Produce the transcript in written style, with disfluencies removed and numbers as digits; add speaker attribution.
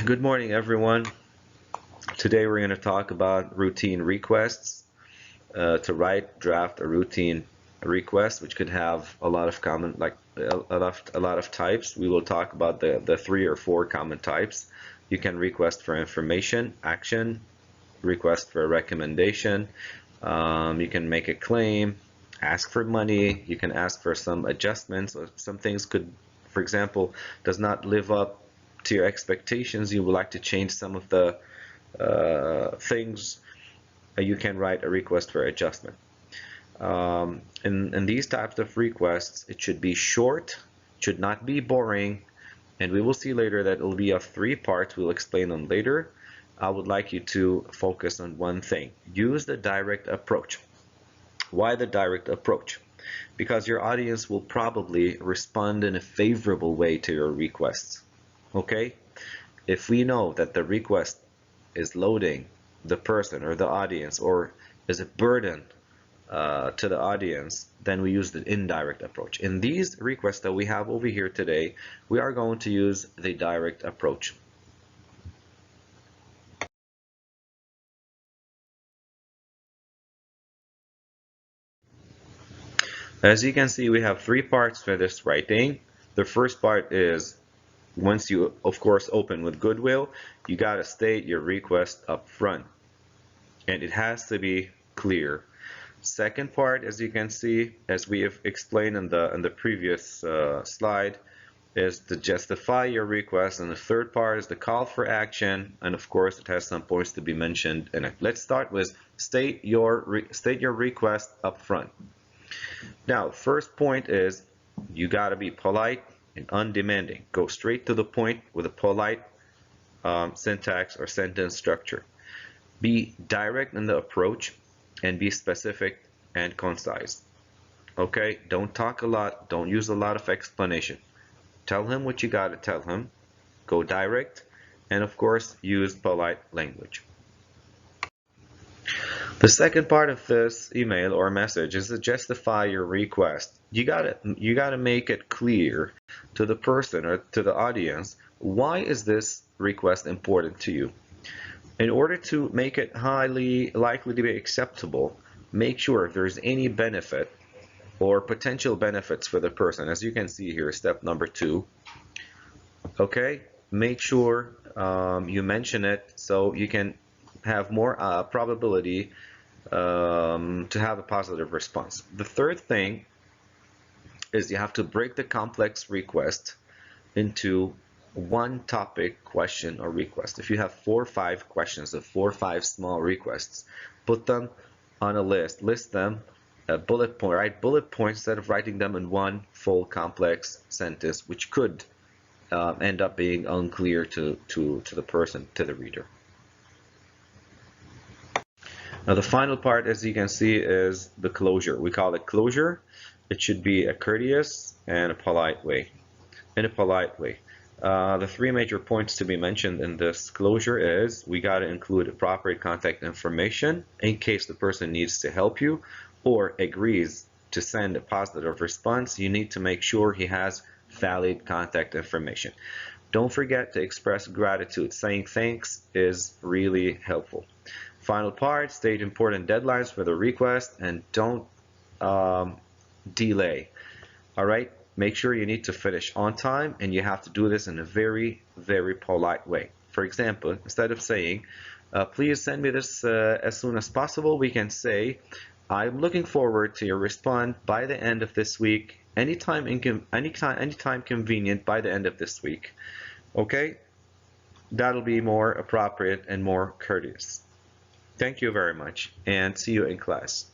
Speaker 1: Good morning, everyone. Today we're going to talk about routine requests. Draft a routine request, which could have a lot of common, like a lot of types. We will talk about the 3 or 4 common types. You can request for information, action, request for a recommendation. You can make a claim, ask for money. You can ask for some adjustments, or some things could, for example, does not live up to your expectations. You would like to change some of the things. You can write a request for adjustment. In these types of requests, it should be short, should not be boring, and we will see later that it will be of 3 parts. We'll explain them later. I would like you to focus on one thing. Use the direct approach. Why the direct approach? Because your audience will probably respond in a favorable way to your requests. Okay? If we know that the request is loading the person or the audience, or is a burden to the audience, then we use the indirect approach. In these requests that we have over here today, we are going to use the direct approach. As you can see, we have 3 parts for this writing. The first part is, once you, of course, open with Goodwill, you got to state your request up front, and it has to be clear. Second part, as you can see, as we have explained in the previous slide, is to justify your request, and the third part is the call for action, and of course it has some points to be mentioned in it. Let's start with state your request up front. Now, first point is you got to be polite and undemanding. Go straight to the point with a polite syntax or sentence structure. Be direct in the approach and be specific and concise. Okay, don't talk a lot, don't use a lot of explanation. Tell him what you got to tell him. Go direct, and of course use polite language. The second part of this email or message is to justify your request. You gotta make it clear to the person or to the audience, why is this request important to you? In order to make it highly likely to be acceptable, make sure if there's any benefit or potential benefits for the person. As you can see here, step number 2. Okay, make sure you mention it so you can have more probability to have a positive response. The third thing is you have to break the complex request into one topic question or request. If you have 4 or 5 questions or 4 or 5 small requests, put them on a list them a bullet point, write bullet points instead of writing them in one full complex sentence, which could end up being unclear to the person, to the reader. Now the final part, as you can see, is the closure. We call it closure. It should be a courteous and a polite way. In a polite way. The 3 major points to be mentioned in this closure is we got to include appropriate contact information in case the person needs to help you or agrees to send a positive response. You need to make sure he has valid contact information. Don't forget to express gratitude. Saying thanks is really helpful. Final part, state important deadlines for the request and don't delay. All right, make sure you need to finish on time, and you have to do this in a very, very polite way. For example, instead of saying, please send me this as soon as possible, we can say, I'm looking forward to your response by the end of this week, anytime convenient by the end of this week. Okay, that'll be more appropriate and more courteous. Thank you very much, and see you in class.